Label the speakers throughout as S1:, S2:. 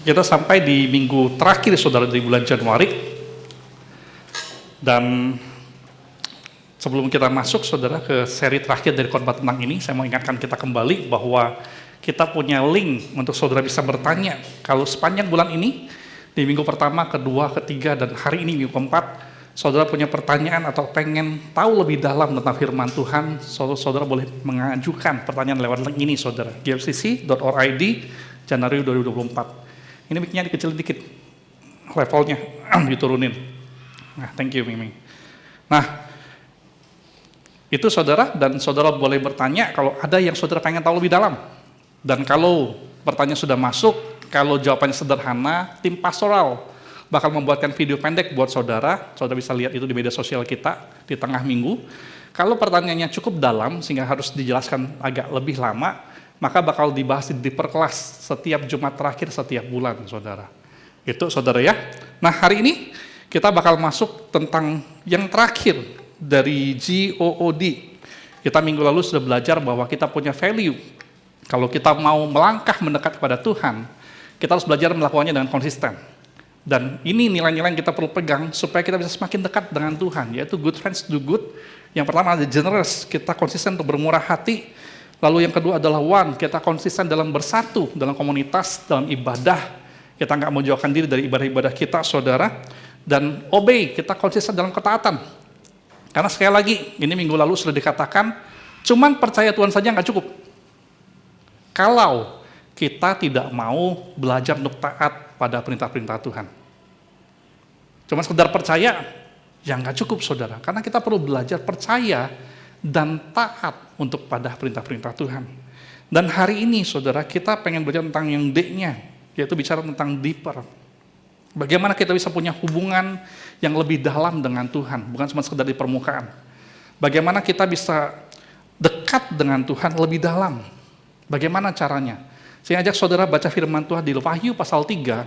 S1: Kita sampai di minggu terakhir saudara di bulan Januari, dan sebelum kita masuk saudara ke seri terakhir dari khotbah tenang ini, saya mau ingatkan kita kembali bahwa kita punya link untuk saudara bisa bertanya. Kalau sepanjang bulan ini, di minggu pertama, kedua, ketiga, dan hari ini minggu keempat, saudara punya pertanyaan atau pengen tahu lebih dalam tentang firman Tuhan, saudara boleh mengajukan pertanyaan lewat link ini saudara, gfcc.org Januari 2024. Ini mic-nya dikecilin dikit, levelnya diturunin. Nah, thank you Mimi. Nah, itu saudara, dan saudara boleh bertanya kalau ada yang saudara pengen tahu lebih dalam. Dan kalau pertanyaan sudah masuk, kalau jawabannya sederhana, tim pastoral bakal membuatkan video pendek buat saudara bisa lihat itu di media sosial kita di tengah minggu. Kalau pertanyaannya cukup dalam sehingga harus dijelaskan agak lebih lama, maka bakal dibahas di perkelas setiap Jumat terakhir setiap bulan, saudara. Itu, saudara ya. Nah, hari ini kita bakal masuk tentang yang terakhir dari GOOD. Kita minggu lalu sudah belajar bahwa kita punya value. Kalau kita mau melangkah mendekat kepada Tuhan, kita harus belajar melakukannya dengan konsisten. Dan ini nilai-nilai yang kita perlu pegang supaya kita bisa semakin dekat dengan Tuhan, yaitu good friends do good. Yang pertama ada generous, kita konsisten untuk bermurah hati. Lalu yang kedua adalah one, kita konsisten dalam bersatu, dalam komunitas, dalam ibadah. Kita nggak mau jauhkan diri dari ibadah-ibadah kita, saudara. Dan obey, kita konsisten dalam ketaatan. Karena sekali lagi, ini minggu lalu sudah dikatakan, cuman percaya Tuhan saja nggak cukup. Kalau kita tidak mau belajar untuk taat pada perintah-perintah Tuhan. Cuma sekedar percaya, ya nggak cukup, saudara. Karena kita perlu belajar percaya dan taat untuk pada perintah-perintah Tuhan. Dan hari ini, saudara, kita pengen belajar tentang yang D-nya, yaitu bicara tentang deeper. Bagaimana kita bisa punya hubungan yang lebih dalam dengan Tuhan, bukan cuma sekedar di permukaan. Bagaimana kita bisa dekat dengan Tuhan lebih dalam. Bagaimana caranya? Saya ajak saudara baca firman Tuhan di Wahyu pasal 3,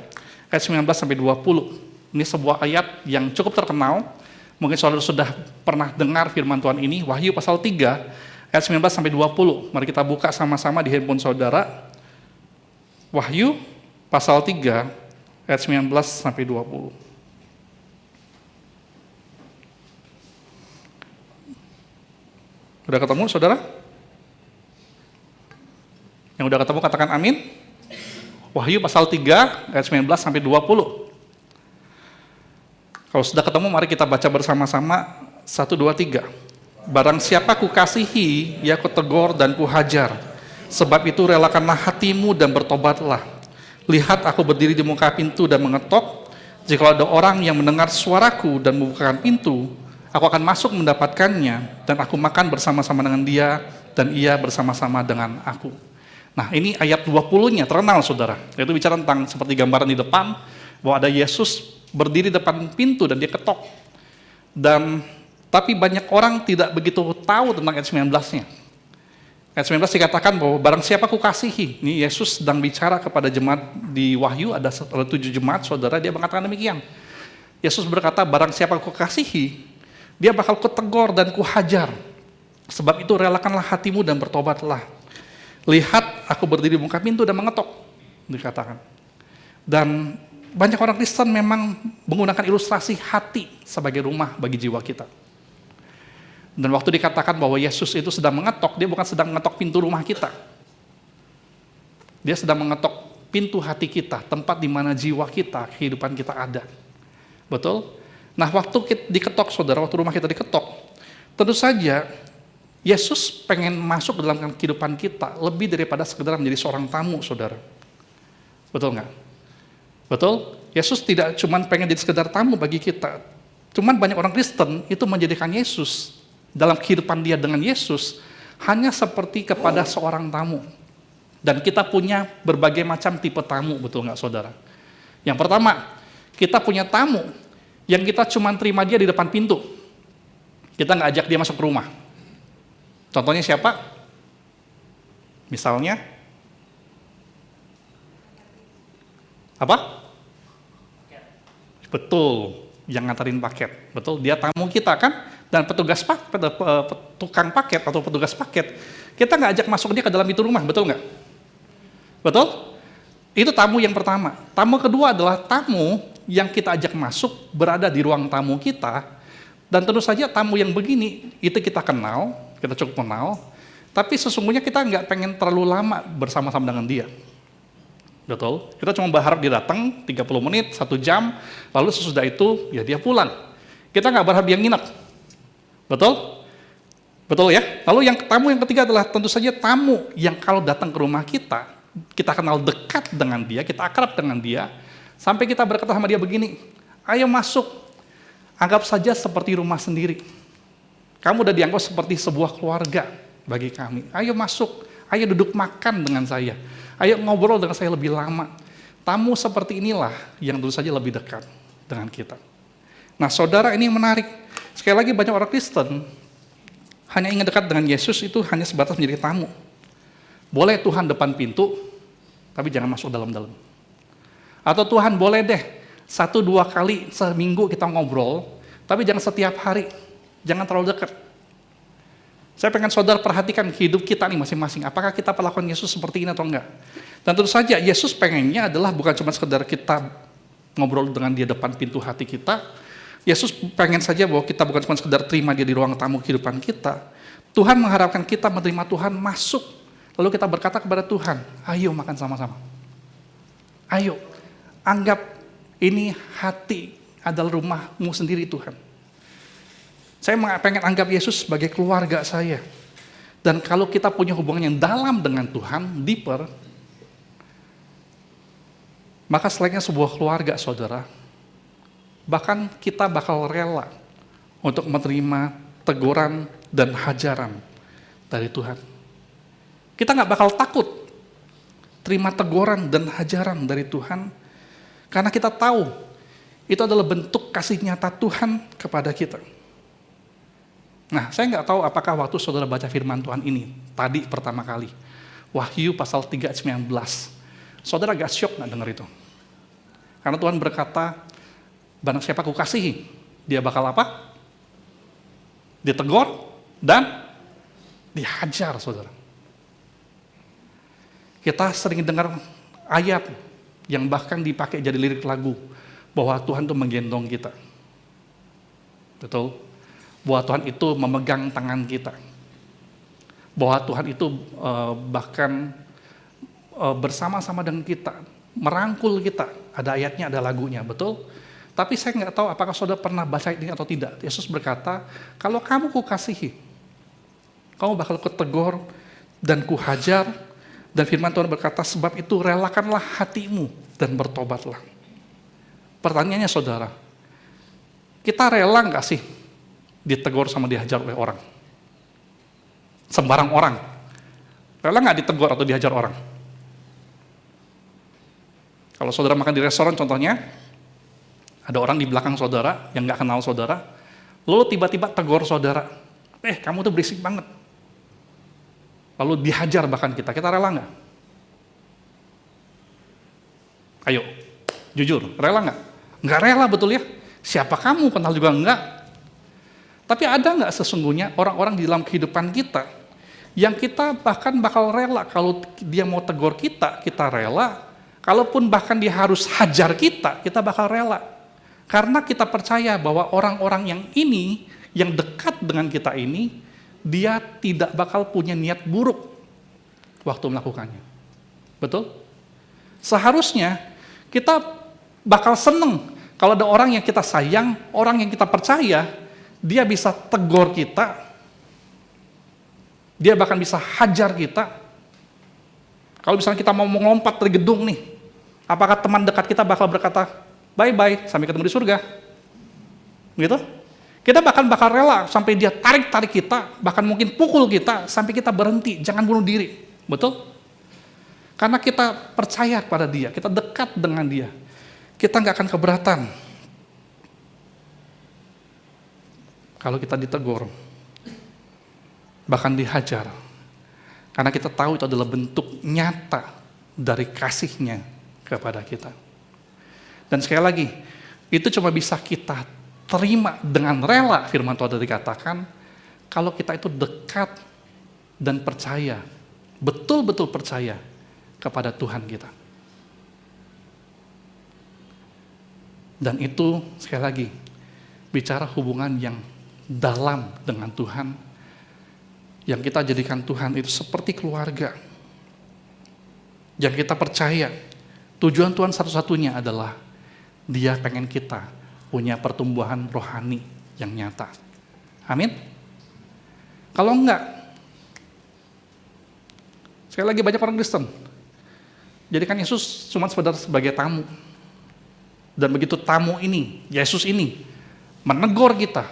S1: ayat 19-20. Ini sebuah ayat yang cukup terkenal. Mungkin saudara sudah pernah dengar firman Tuhan ini, Wahyu pasal 3, ayat 19-20. Mari kita buka sama-sama di handphone saudara. Wahyu pasal 3, ayat 19-20. Sudah ketemu, saudara? Yang udah ketemu katakan amin. Wahyu pasal 3, ayat 19-20. Kalau sudah ketemu, mari kita baca bersama-sama 1, 2, 3. Barang siapa kukasihi, ya kutegur dan kuhajar. Sebab itu relakanlah hatimu dan bertobatlah. Lihat aku berdiri di muka pintu dan mengetok. Jika ada orang yang mendengar suaraku dan membukakan pintu, aku akan masuk mendapatkannya, dan aku makan bersama-sama dengan dia, dan ia bersama-sama dengan aku. Nah, ini ayat 20-nya terkenal, saudara. Itu bicara tentang seperti gambaran di depan, bahwa ada Yesus berdiri depan pintu dan dia ketok. Tapi banyak orang tidak begitu tahu tentang ayat 19-nya. Ayat 19 dikatakan bahwa barang siapa kukasihi. Ini Yesus sedang bicara kepada jemaat di Wahyu, ada 7 jemaat, saudara, dia mengatakan demikian. Yesus berkata, barang siapa kukasihi, dia bakal kutegur dan kuhajar. Sebab itu relakanlah hatimu dan bertobatlah. Lihat aku berdiri di muka pintu dan mengetok, dikatakan. Dan banyak orang Kristen memang menggunakan ilustrasi hati sebagai rumah bagi jiwa kita. Dan waktu dikatakan bahwa Yesus itu sedang mengetok, dia bukan sedang mengetok pintu rumah kita. Dia sedang mengetok pintu hati kita, tempat di mana jiwa kita, kehidupan kita ada. Betul? Nah, waktu diketok, saudara, waktu rumah kita diketok, tentu saja Yesus pengen masuk dalam kehidupan kita lebih daripada sekedar menjadi seorang tamu, saudara. Betul nggak? Betul? Yesus tidak cuma pengen jadi sekedar tamu bagi kita. Cuman banyak orang Kristen itu menjadikan Yesus dalam kehidupan dia dengan Yesus hanya seperti kepada seorang tamu. Dan kita punya berbagai macam tipe tamu, betul nggak, saudara? Yang pertama, kita punya tamu yang kita cuma terima dia di depan pintu. Kita nggak ajak dia masuk ke rumah. Contohnya siapa? Misalnya, apa? Betul, yang nganterin paket. Betul, dia tamu kita kan? Dan tukang paket atau petugas paket, kita nggak ajak masuk dia ke dalam itu rumah, betul nggak? Betul? Itu tamu yang pertama. Tamu kedua adalah tamu yang kita ajak masuk, berada di ruang tamu kita, dan tentu saja tamu yang begini, itu kita kenal, kita cukup kenal, tapi sesungguhnya kita nggak pengen terlalu lama bersama-sama dengan dia. Betul? Kita cuma berharap dia datang 30 menit, 1 jam, lalu sesudah itu ya dia pulang. Kita nggak berharap dia nginep. Betul? Betul ya? Lalu tamu yang ketiga adalah tentu saja tamu yang kalau datang ke rumah kita kenal dekat dengan dia, kita akrab dengan dia, sampai kita berkata sama dia begini, ayo masuk, anggap saja seperti rumah sendiri. Kamu udah dianggap seperti sebuah keluarga bagi kami. Ayo masuk, ayo duduk makan dengan saya, ayo ngobrol dengan saya lebih lama. Tamu seperti inilah yang tentu saja lebih dekat dengan kita. Nah saudara, ini yang menarik. Sekali lagi banyak orang Kristen hanya ingin dekat dengan Yesus itu hanya sebatas menjadi tamu. Boleh Tuhan depan pintu, tapi jangan masuk dalam-dalam. Atau Tuhan boleh deh 1-2 kali seminggu kita ngobrol, tapi jangan setiap hari, jangan terlalu dekat. Saya pengen saudara perhatikan hidup kita nih masing-masing, apakah kita perlakuan Yesus seperti ini atau enggak. Dan tentu saja Yesus pengennya adalah bukan cuma sekedar kita ngobrol dengan dia depan pintu hati kita. Yesus pengen saja bahwa kita bukan cuma sekedar terima dia di ruang tamu kehidupan kita. Tuhan mengharapkan kita menerima Tuhan masuk. Lalu kita berkata kepada Tuhan, ayo makan sama-sama. Ayo, anggap ini hati adalah rumahmu sendiri Tuhan. Saya pengen anggap Yesus sebagai keluarga saya. Dan kalau kita punya hubungan yang dalam dengan Tuhan, deeper, maka selainnya sebuah keluarga saudara, bahkan kita bakal rela untuk menerima teguran dan hajaran dari Tuhan. Kita nggak bakal takut terima teguran dan hajaran dari Tuhan, karena kita tahu itu adalah bentuk kasih nyata Tuhan kepada kita. Nah, saya nggak tahu apakah waktu saudara baca firman Tuhan ini, tadi pertama kali, Wahyu pasal 3:19, saudara agak syok nggak dengar itu? Karena Tuhan berkata, barang siapa aku kasihi, dia bakal apa? Ditegur dan dihajar, saudara. Kita sering dengar ayat yang bahkan dipakai jadi lirik lagu, bahwa Tuhan itu menggendong kita. Betul? Bahwa Tuhan itu memegang tangan kita. Bahwa Tuhan itu bahkan bersama-sama dengan kita, merangkul kita. Ada ayatnya, ada lagunya, betul? Tapi saya nggak tahu apakah saudara pernah baca ini atau tidak. Yesus berkata, kalau kamu kukasihi, kamu bakal kutegur dan kuhajar. Dan firman Tuhan berkata, sebab itu relakanlah hatimu dan bertobatlah. Pertanyaannya saudara, kita rela nggak sih ditegur sama dihajar oleh orang? Sembarang orang. Rela nggak ditegur atau dihajar orang? Kalau saudara makan di restoran contohnya, ada orang di belakang saudara yang nggak kenal saudara, lalu tiba-tiba tegur saudara, kamu tuh berisik banget. Lalu dihajar bahkan kita rela nggak? Ayo, jujur, rela nggak? Nggak rela, betul ya? Siapa kamu, kenal juga enggak? Tapi ada nggak sesungguhnya orang-orang di dalam kehidupan kita, yang kita bahkan bakal rela, kalau dia mau tegur kita rela, kalaupun bahkan dia harus hajar kita bakal rela. Karena kita percaya bahwa orang-orang yang ini, yang dekat dengan kita ini, dia tidak bakal punya niat buruk waktu melakukannya. Betul? Seharusnya kita bakal seneng kalau ada orang yang kita sayang, orang yang kita percaya, dia bisa tegur kita, dia bahkan bisa hajar kita. Kalau misalnya kita mau melompat dari gedung nih, apakah teman dekat kita bakal berkata, bye-bye, sampai ketemu di surga? Gitu? Kita bakal rela sampai dia tarik kita, bahkan mungkin pukul kita, sampai kita berhenti, jangan bunuh diri. Betul? Karena kita percaya kepada dia, kita dekat dengan dia. Kita nggak akan keberatan kalau kita ditegur, bahkan dihajar. Karena kita tahu itu adalah bentuk nyata dari kasihnya kepada kita. Dan sekali lagi, itu cuma bisa kita terima dengan rela, firman Tuhan dikatakan, kalau kita itu dekat dan percaya, betul-betul percaya kepada Tuhan kita. Dan itu sekali lagi bicara hubungan yang dalam dengan Tuhan, yang kita jadikan Tuhan itu seperti keluarga, yang kita percaya tujuan Tuhan satu-satunya adalah Dia pengen kita punya pertumbuhan rohani yang nyata. Amin. Kalau enggak, sekali lagi banyak orang Kristen jadikan Yesus cuma sebagai tamu. Dan begitu tamu ini, Yesus ini menegur kita,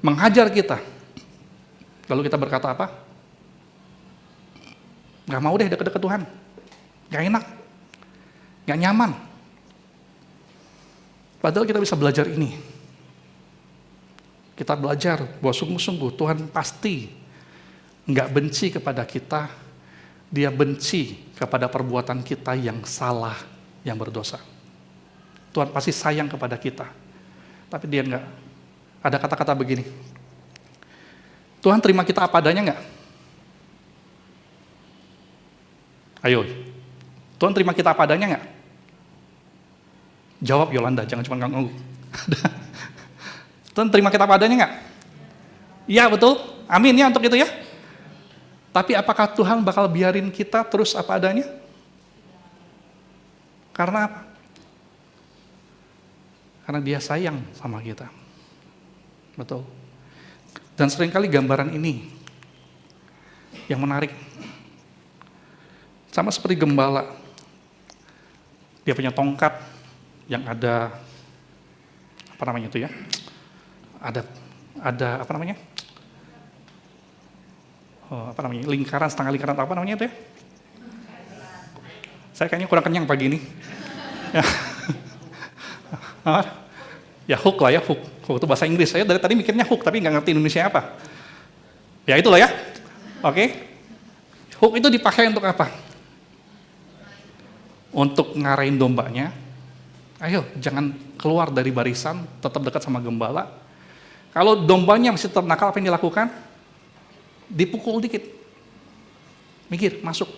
S1: menghajar kita, lalu kita berkata apa? Gak mau deh deket-deket Tuhan, gak enak, gak nyaman. Padahal kita bisa belajar ini. Kita belajar bahwa sungguh-sungguh Tuhan pasti gak benci kepada kita, Dia benci kepada perbuatan kita yang salah, yang berdosa. Tuhan pasti sayang kepada kita, tapi Dia enggak. Ada kata-kata begini, Tuhan terima kita apa adanya enggak? Ayo, Tuhan terima kita apa adanya enggak? Jawab Yolanda, jangan cuma nganggu. Tuhan terima kita apa adanya enggak? Iya betul, amin ya untuk itu ya. Tapi apakah Tuhan bakal biarin kita terus apa adanya? Karena apa? Karena Dia sayang sama kita. Betul. Dan seringkali gambaran ini yang menarik. Sama seperti gembala. Dia punya tongkat yang ada apa namanya itu ya? Ada apa namanya? Lingkaran, setengah lingkaran, apa namanya itu ya? Saya kayaknya kurang kenyang pagi ini. Ya hook lah ya, hook itu bahasa Inggris. Saya dari tadi mikirnya hook, tapi nggak ngerti Indonesia apa. Ya itulah ya, oke. Hook itu dipakai untuk apa? Untuk ngarahin dombanya. Ayo, jangan keluar dari barisan, tetap dekat sama gembala. Kalau dombanya masih ternakal, apa yang dilakukan? Dipukul dikit. Mikir, masuk.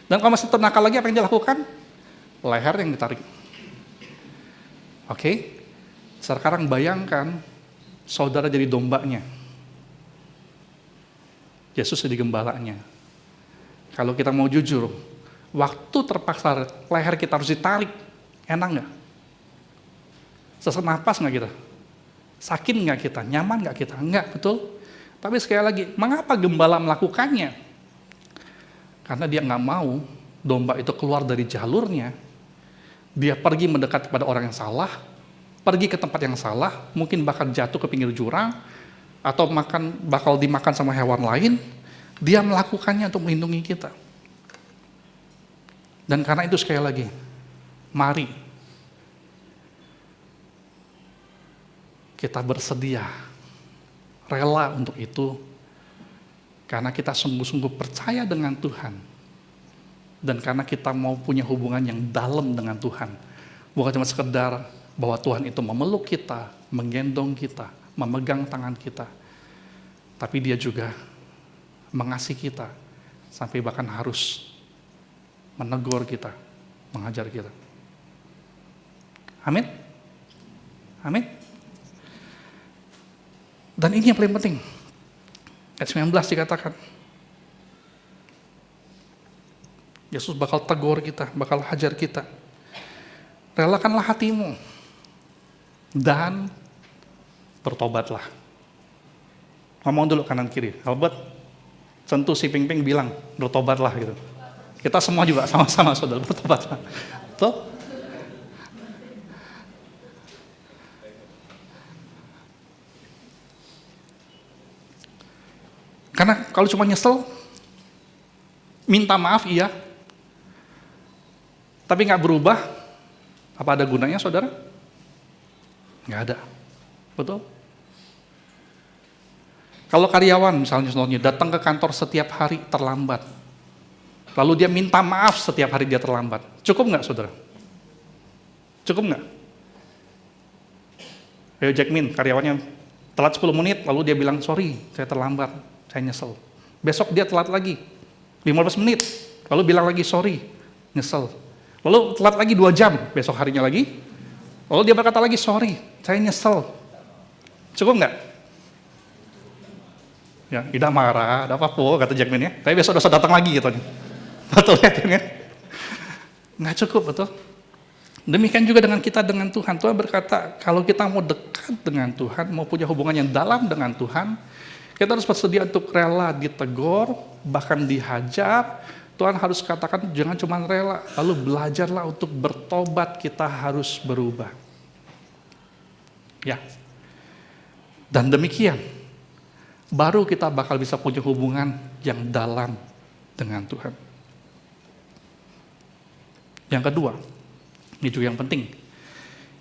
S1: Dan kalau masih ternakal lagi, apa yang dilakukan? Leher yang ditarik. Oke, sekarang bayangkan saudara jadi dombanya. Yesus jadi gembalanya. Kalau kita mau jujur, waktu terpaksa leher kita harus ditarik, enak nggak? Sesak napas nggak kita? Sakit nggak kita? Nyaman nggak kita? Enggak, betul? Tapi sekali lagi, mengapa gembala melakukannya? Karena dia nggak mau domba itu keluar dari jalurnya. Dia pergi mendekat kepada orang yang salah, pergi ke tempat yang salah, mungkin bakal jatuh ke pinggir jurang, atau bakal dimakan sama hewan lain. Dia melakukannya untuk melindungi kita. Dan karena itu sekali lagi, mari kita bersedia, rela untuk itu, karena kita sungguh-sungguh percaya dengan Tuhan. Dan karena kita mau punya hubungan yang dalam dengan Tuhan. Bukan cuma sekedar bahwa Tuhan itu memeluk kita, menggendong kita, memegang tangan kita. Tapi Dia juga mengasihi kita, sampai bahkan harus menegur kita, mengajar kita. Amin? Amin? Dan ini yang paling penting. Ayat 19 dikatakan, Yesus bakal tegur kita, bakal hajar kita. Relakanlah hatimu dan bertobatlah. Ngomong dulu kanan kiri. Albert, sentuh si Ping-Ping bilang, bertobatlah gitu. Kita semua juga sama-sama saudara, bertobatlah. Betul? Karena kalau cuma nyesel, minta maaf iya, tapi nggak berubah, apa ada gunanya saudara? Nggak ada, betul? Kalau karyawan misalnya datang ke kantor setiap hari terlambat, lalu dia minta maaf setiap hari dia terlambat, cukup nggak saudara? Cukup nggak? Ayo Jackmin, karyawannya telat 10 menit, lalu dia bilang, sorry, saya terlambat, saya nyesel. Besok dia telat lagi, 15 menit, lalu bilang lagi, sorry, nyesel. Lalu telat lagi 2 jam, besok harinya lagi, Lalu dia berkata lagi, sorry, saya nyesel. Cukup nggak? Ya, tidak marah, ada apa-apa, kata Jackman ya. Tapi besok dosa datang lagi gitu. Betul ya? Nggak cukup, betul? Demikian juga dengan kita dengan Tuhan. Tuhan berkata, kalau kita mau dekat dengan Tuhan, mau punya hubungan yang dalam dengan Tuhan, kita harus bersedia untuk rela ditegur, bahkan dihajar. Tuhan harus katakan, jangan cuma rela, lalu belajarlah untuk bertobat, kita harus berubah. Ya. Dan demikian, baru kita bakal bisa punya hubungan yang dalam dengan Tuhan. Yang kedua, ini juga yang penting,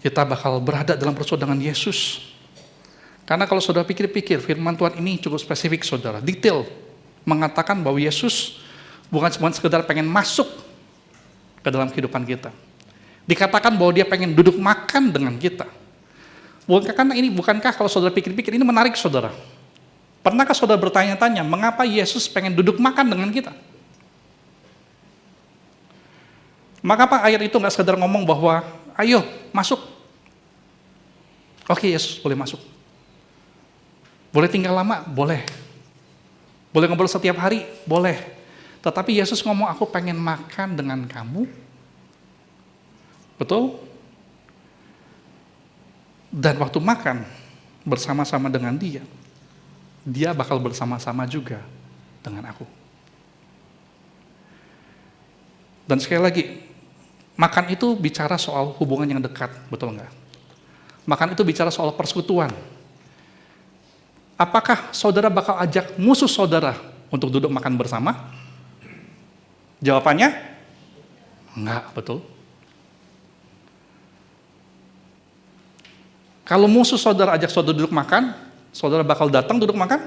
S1: kita bakal berada dalam persekutuan dengan Yesus. Karena kalau saudara pikir-pikir, firman Tuhan ini cukup spesifik saudara, detail, mengatakan bahwa Yesus bukan cuma sekedar pengen masuk ke dalam kehidupan kita. Dikatakan bahwa dia pengen duduk makan dengan kita. Bukankah kalau saudara pikir-pikir, ini menarik saudara. Pernahkah saudara bertanya-tanya, mengapa Yesus pengen duduk makan dengan kita? Mengapa ayat itu nggak sekedar ngomong bahwa, ayo masuk. Oke, Yesus boleh masuk. Boleh tinggal lama? Boleh. Boleh ngobrol setiap hari? Boleh. Tetapi Yesus ngomong, aku pengen makan dengan kamu. Betul? Dan waktu makan bersama-sama dengan dia bakal bersama-sama juga dengan aku. Dan sekali lagi, makan itu bicara soal hubungan yang dekat, betul nggak? Makan itu bicara soal persekutuan. Apakah saudara bakal ajak musuh saudara untuk duduk makan bersama? Jawabannya, enggak, betul. Kalau musuh saudara ajak saudara duduk makan, saudara bakal datang duduk makan?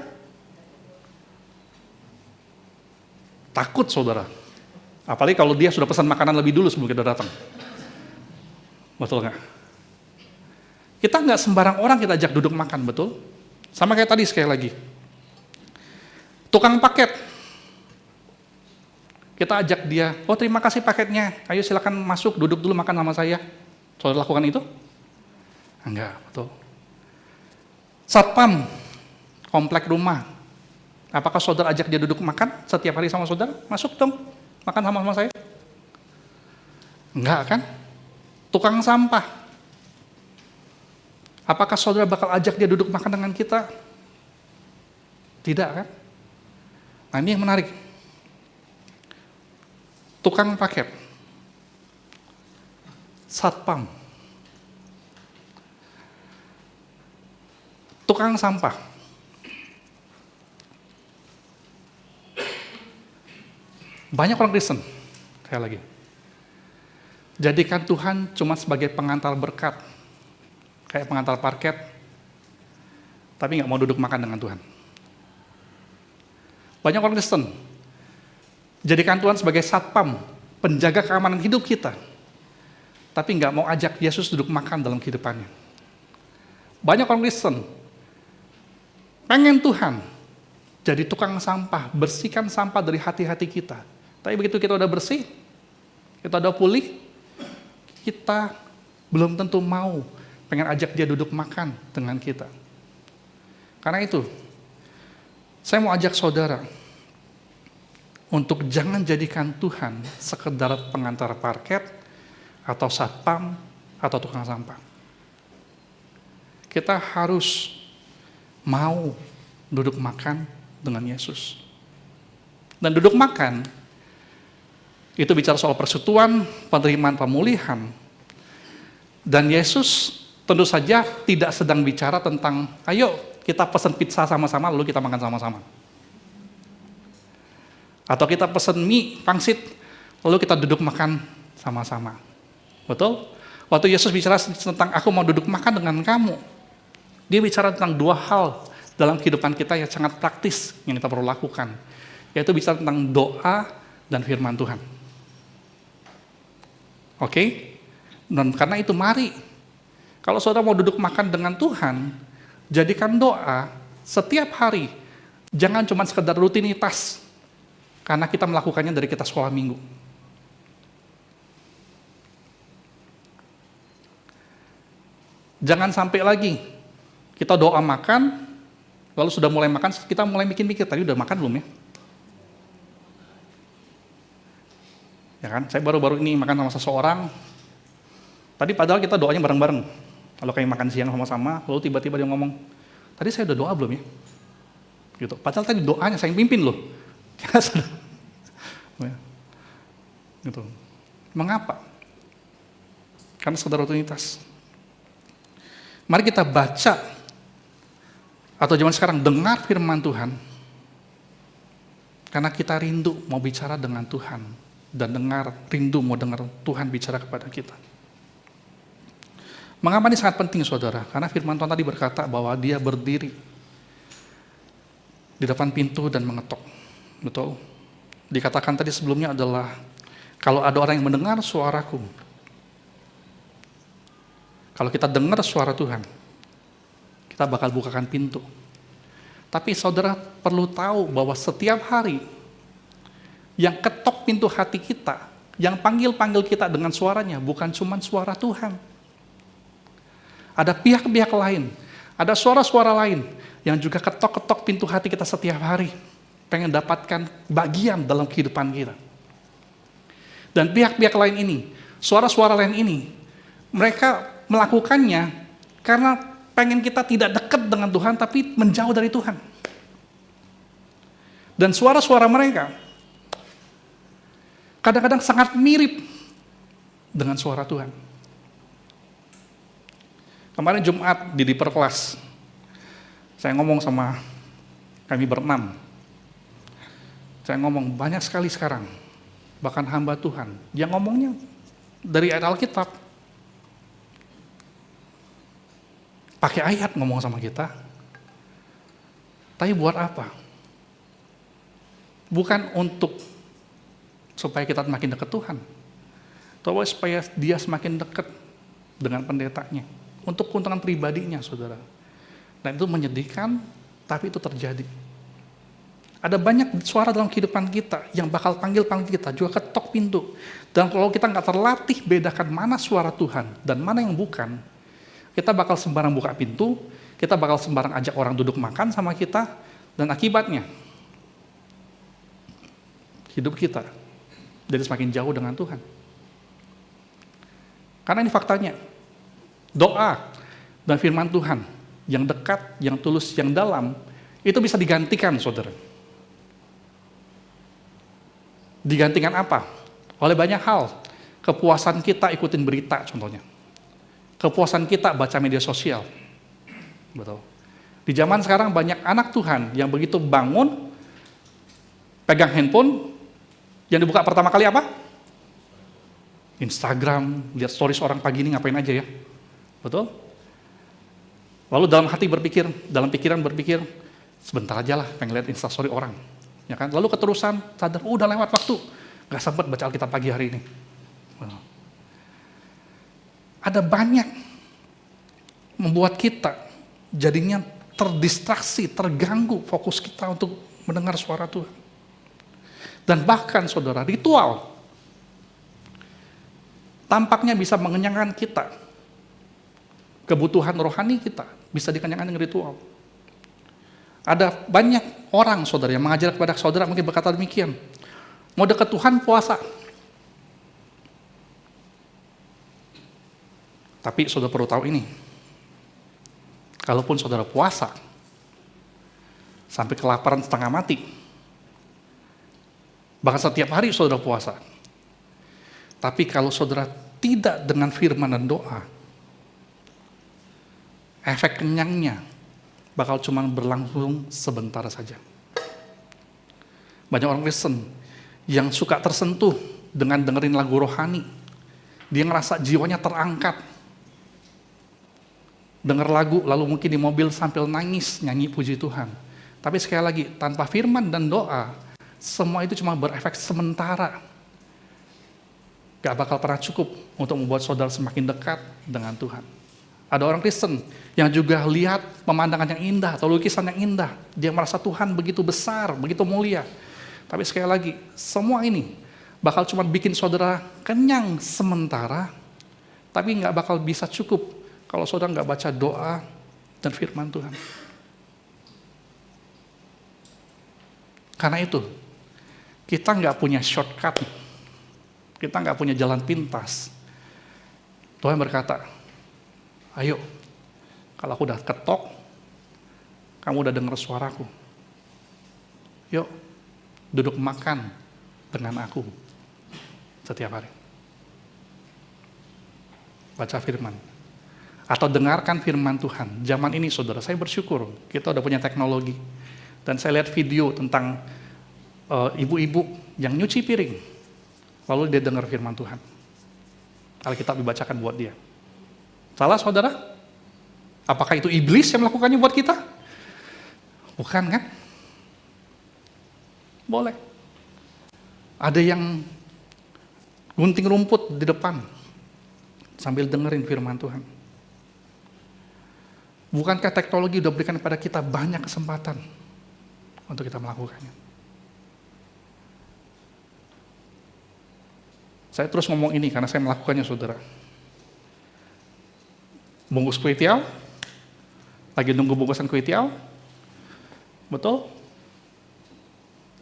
S1: Takut saudara. Apalagi kalau dia sudah pesan makanan lebih dulu sebelum kita datang. Betul nggak? Kita nggak sembarang orang kita ajak duduk makan, betul? Sama kayak tadi sekali lagi. Tukang paket. Kita ajak dia, oh terima kasih paketnya, ayo silakan masuk, duduk dulu makan sama saya. Saudara lakukan itu? Enggak, betul. Satpam, komplek rumah. Apakah saudara ajak dia duduk makan setiap hari sama saudara? Masuk dong, makan sama saya. Enggak kan? Tukang sampah. Apakah saudara bakal ajak dia duduk makan dengan kita? Tidak kan? Nah ini yang menarik. Tukang paket. Satpam. Tukang sampah. Banyak orang Kristen, sekali lagi. Jadikan Tuhan cuma sebagai pengantar berkat, kayak pengantar parket, tapi nggak mau duduk makan dengan Tuhan. Banyak orang Kristen, jadikan Tuhan sebagai satpam, penjaga keamanan hidup kita, tapi nggak mau ajak Yesus duduk makan dalam kehidupannya. Banyak orang Kristen, pengen Tuhan jadi tukang sampah, bersihkan sampah dari hati-hati kita. Tapi begitu kita udah bersih, kita udah pulih, kita belum tentu mau pengen ajak dia duduk makan dengan kita. Karena itu, saya mau ajak saudara untuk jangan jadikan Tuhan sekedar pengantar parket, atau satpam, atau tukang sampah. Kita harus mau duduk makan dengan Yesus. Dan duduk makan, itu bicara soal persekutuan, penerimaan pemulihan. Dan Yesus tentu saja tidak sedang bicara tentang, ayo kita pesan pizza sama-sama, lalu kita makan sama-sama. Atau kita pesan mie pangsit, lalu kita duduk makan sama-sama. Betul? Waktu Yesus bicara tentang aku mau duduk makan dengan kamu, dia bicara tentang dua hal dalam kehidupan kita yang sangat praktis yang kita perlu lakukan, yaitu bicara tentang doa dan firman Tuhan. Oke? Dan karena itu mari, kalau saudara mau duduk makan dengan Tuhan, jadikan doa setiap hari, jangan cuma sekedar rutinitas, karena kita melakukannya dari kita sekolah minggu. Jangan sampai lagi kita doa makan, lalu sudah mulai makan, kita mulai mikir-mikir, tadi udah makan belum ya? Ya kan, saya baru-baru ini makan sama seseorang, tadi padahal kita doanya bareng-bareng. Kalau kayak makan siang sama-sama, lalu tiba-tiba dia ngomong, tadi saya udah doa belum ya? Gitu. Padahal tadi doanya saya yang pimpin loh. Gitu. Mengapa? Karena saudara rutinitas. Mari kita baca, atau zaman sekarang dengar firman Tuhan, karena kita rindu mau bicara dengan Tuhan, dan rindu mau dengar Tuhan bicara kepada kita. Mengapa ini sangat penting saudara? Karena firman Tuhan tadi berkata bahwa dia berdiri di depan pintu dan mengetok. Betul? Dikatakan tadi sebelumnya adalah, kalau ada orang yang mendengar suaraku, kalau kita dengar suara Tuhan, kita bakal bukakan pintu. Tapi saudara perlu tahu bahwa setiap hari yang ketok pintu hati kita, yang panggil-panggil kita dengan suaranya, bukan cuma suara Tuhan. Ada pihak-pihak lain, ada suara-suara lain yang juga ketok-ketok pintu hati kita setiap hari, pengen dapatkan bagian dalam kehidupan kita. Dan pihak-pihak lain ini, suara-suara lain ini, mereka melakukannya karena pengen kita tidak dekat dengan Tuhan, tapi menjauh dari Tuhan. Dan suara-suara mereka kadang-kadang sangat mirip dengan suara Tuhan. Kemarin Jumat di Perkelas, saya ngomong sama kami berenam. Saya ngomong banyak sekali sekarang, bahkan hamba Tuhan, yang ngomongnya dari ayat Alkitab. Pakai ayat ngomong sama kita. Tapi buat apa? Bukan untuk supaya kita semakin dekat Tuhan. Tapi supaya dia semakin dekat dengan pendetanya. Untuk keuntungan pribadinya, saudara. Dan itu menyedihkan, tapi itu terjadi. Ada banyak suara dalam kehidupan kita yang bakal panggil-panggil kita, juga ketok pintu. Dan kalau kita nggak terlatih bedakan mana suara Tuhan dan mana yang bukan, kita bakal sembarang buka pintu, kita bakal sembarang ajak orang duduk makan sama kita, dan akibatnya hidup kita jadi semakin jauh dengan Tuhan. Karena ini faktanya, doa dan firman Tuhan yang dekat, yang tulus, yang dalam, itu bisa digantikan, saudara. Digantikan apa? Oleh banyak hal. Kepuasan kita ikutin berita, contohnya. Kepuasan kita baca media sosial. Betul. Di zaman sekarang banyak anak Tuhan yang begitu bangun, pegang handphone, yang dibuka pertama kali apa? Instagram, lihat stories orang pagi ini ngapain aja ya. Betul? Lalu dalam pikiran berpikir, sebentar aja lah pengen lihat instastory orang. Ya kan? Lalu keterusan sadar, udah lewat waktu, gak sempat baca Alkitab pagi hari ini. Betul. Ada banyak membuat kita jadinya terdistraksi, terganggu fokus kita untuk mendengar suara Tuhan. Dan bahkan saudara, ritual tampaknya bisa mengenyangkan kita. Kebutuhan rohani kita bisa dikenyangkan dengan ritual. Ada banyak orang saudara yang mengajar kepada saudara mungkin berkata demikian, mau dekat Tuhan puasa. Tapi saudara perlu tahu ini, kalaupun saudara puasa, sampai kelaparan setengah mati, bahkan setiap hari saudara puasa, tapi kalau saudara tidak dengan firman dan doa, efek kenyangnya bakal cuma berlangsung sebentar saja. Banyak orang Kristen yang suka tersentuh dengan dengerin lagu rohani, dia ngerasa jiwanya terangkat, dengar lagu, lalu mungkin di mobil sambil nangis, nyanyi puji Tuhan. Tapi sekali lagi, tanpa firman dan doa, semua itu cuma berefek sementara. Gak bakal pernah cukup untuk membuat saudara semakin dekat dengan Tuhan. Ada orang Kristen yang juga lihat pemandangan yang indah atau lukisan yang indah. Dia merasa Tuhan begitu besar, begitu mulia. Tapi sekali lagi, semua ini bakal cuma bikin saudara kenyang sementara, tapi gak bakal bisa cukup kalau saudara nggak baca doa dan firman Tuhan. Karena itu, kita nggak punya shortcut, kita nggak punya jalan pintas. Tuhan berkata, ayo, kalau aku udah ketok, kamu udah dengar suaraku. Yuk, duduk makan dengan aku setiap hari. Baca firman. Atau dengarkan firman Tuhan. Zaman ini saudara, saya bersyukur kita udah punya teknologi. Dan saya lihat video tentang ibu-ibu yang nyuci piring. Lalu dia dengar firman Tuhan. Alkitab dibacakan buat dia. Salah saudara? Apakah itu iblis yang melakukannya buat kita? Bukan kan? Boleh. Ada yang gunting rumput di depan sambil dengerin firman Tuhan. Bukankah teknologi sudah berikan kepada kita banyak kesempatan untuk kita melakukannya? Saya terus ngomong ini karena saya melakukannya, saudara. Bungkus kue tiaw, lagi nunggu bungkusan kue tiaw, betul?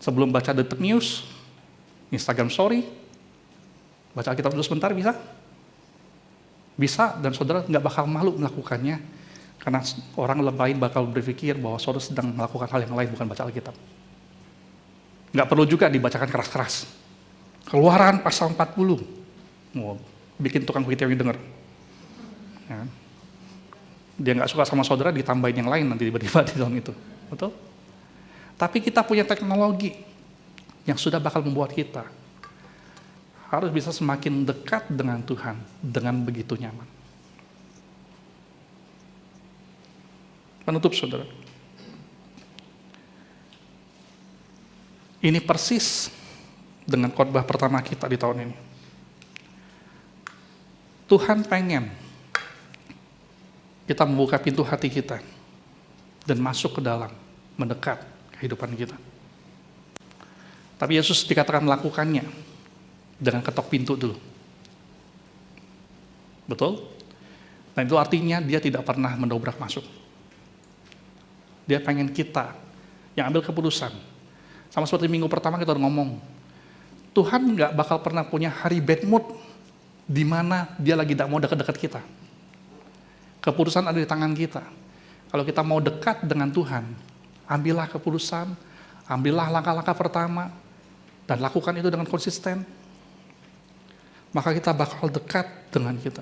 S1: Sebelum baca Detik News, Instagram Story, baca Alkitab dulu sebentar, bisa? Bisa, dan saudara nggak bakal malu melakukannya, karena orang lain bakal berpikir bahwa saudara sedang melakukan hal yang lain, bukan baca Alkitab. Nggak perlu juga dibacakan keras-keras. Keluaran pasal 40, bikin tukang kue tiaw denger. Ya. Dia nggak suka sama saudara, ditambahin yang lain nanti tiba-tiba di dalam itu, betul? Tapi kita punya teknologi yang sudah bakal membuat kita harus bisa semakin dekat dengan Tuhan dengan begitu nyaman. Penutup saudara. Ini persis dengan khotbah pertama kita di tahun ini. Tuhan pengen kita membuka pintu hati kita dan masuk ke dalam, mendekat kehidupan kita. Tapi Yesus dikatakan melakukannya dengan ketok pintu dulu. Betul? Dan itu artinya dia tidak pernah mendobrak masuk. Dia pengen kita yang ambil keputusan. Sama seperti minggu pertama kita udah ngomong, Tuhan nggak bakal pernah punya hari bad mood di mana dia lagi tidak mau dekat-dekat kita. Keputusan ada di tangan kita. Kalau kita mau dekat dengan Tuhan, ambillah keputusan, ambillah langkah-langkah pertama, dan lakukan itu dengan konsisten. Maka kita bakal dekat dengan kita.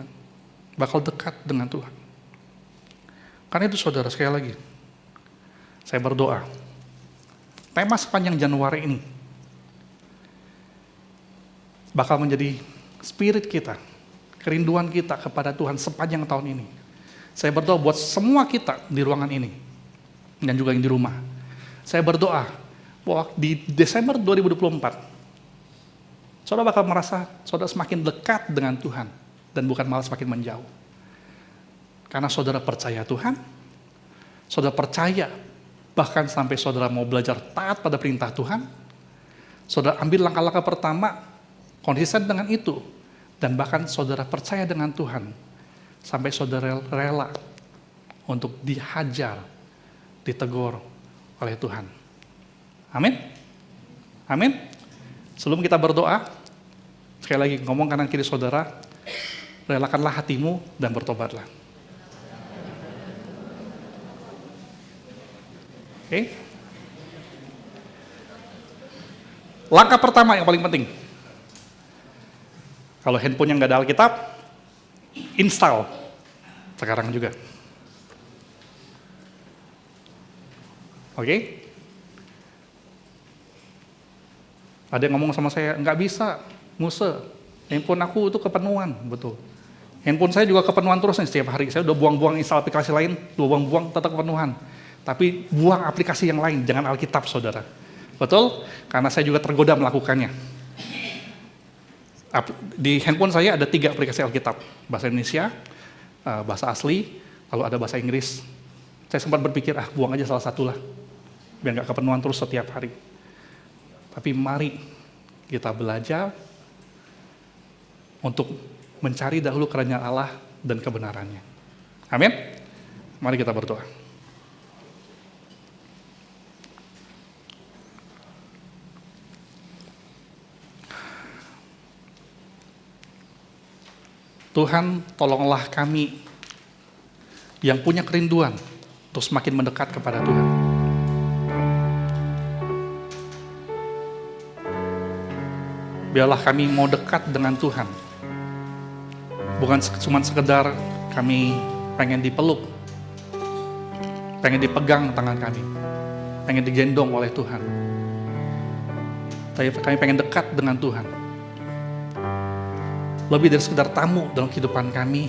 S1: Bakal dekat dengan Tuhan. Karena itu saudara, sekali lagi, saya berdoa. Tema sepanjang Januari ini bakal menjadi spirit kita, kerinduan kita kepada Tuhan sepanjang tahun ini. Saya berdoa buat semua kita di ruangan ini, dan juga yang di rumah. Saya berdoa bahwa di Desember 2024, saudara bakal merasa saudara semakin dekat dengan Tuhan, dan bukan malah semakin menjauh. Karena saudara percaya Tuhan, saudara percaya, bahkan sampai saudara mau belajar taat pada perintah Tuhan, saudara ambil langkah-langkah pertama, konsisten dengan itu, dan bahkan saudara percaya dengan Tuhan, sampai saudara rela untuk dihajar, ditegur oleh Tuhan. Amin? Amin? Sebelum kita berdoa, sekali lagi ngomong kanan kiri saudara, relakanlah hatimu dan bertobatlah. Oke? Langkah pertama yang paling penting. Kalau handphone yang nggak ada Alkitab, install sekarang juga. Oke? Ada yang ngomong sama saya, nggak bisa, Musa, handphone aku itu kepenuhan, betul. Handphone saya juga kepenuhan terus nih setiap hari. Saya udah buang-buang install aplikasi lain, buang-buang tetap kepenuhan. Tapi buang aplikasi yang lain, jangan Alkitab saudara. Betul? Karena saya juga tergoda melakukannya. Di handphone saya ada 3 aplikasi Alkitab. Bahasa Indonesia, bahasa asli, lalu ada bahasa Inggris. Saya sempat berpikir, buang aja salah satu lah. Biar nggak kepenuhan terus setiap hari. Tapi mari kita belajar untuk mencari dahulu kerajaan Allah dan kebenarannya. Amin. Mari kita berdoa. Tuhan, tolonglah kami yang punya kerinduan untuk semakin mendekat kepada Tuhan. Biarlah kami mau dekat dengan Tuhan. Bukan cuma sekedar kami pengen dipeluk, pengen dipegang tangan kami, pengen digendong oleh Tuhan. Tapi kami pengen dekat dengan Tuhan. Lebih dari sekedar tamu dalam kehidupan kami.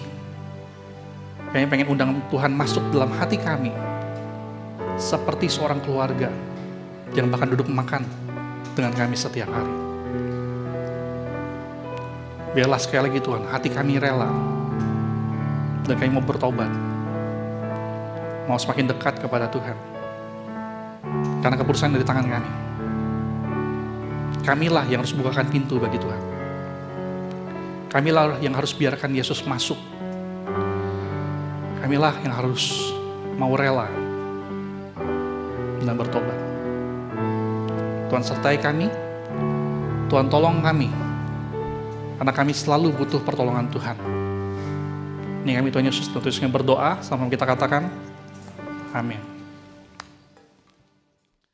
S1: Kami pengen undang Tuhan masuk dalam hati kami. Seperti seorang keluarga yang bahkan duduk makan dengan kami setiap hari. Biarlah sekali lagi Tuhan, hati kami rela. Dan kami mau bertobat. Mau semakin dekat kepada Tuhan. Karena keputusan dari tangan kami. Kamilah yang harus bukakan pintu bagi Tuhan. Kamilah yang harus biarkan Yesus masuk. Kamilah yang harus mau rela dan bertobat. Tuhan sertai kami. Tuhan tolong kami. Karena kami selalu butuh pertolongan Tuhan. Ini kami Tuhan Yesus tentunya berdoa sama kita katakan. Amin.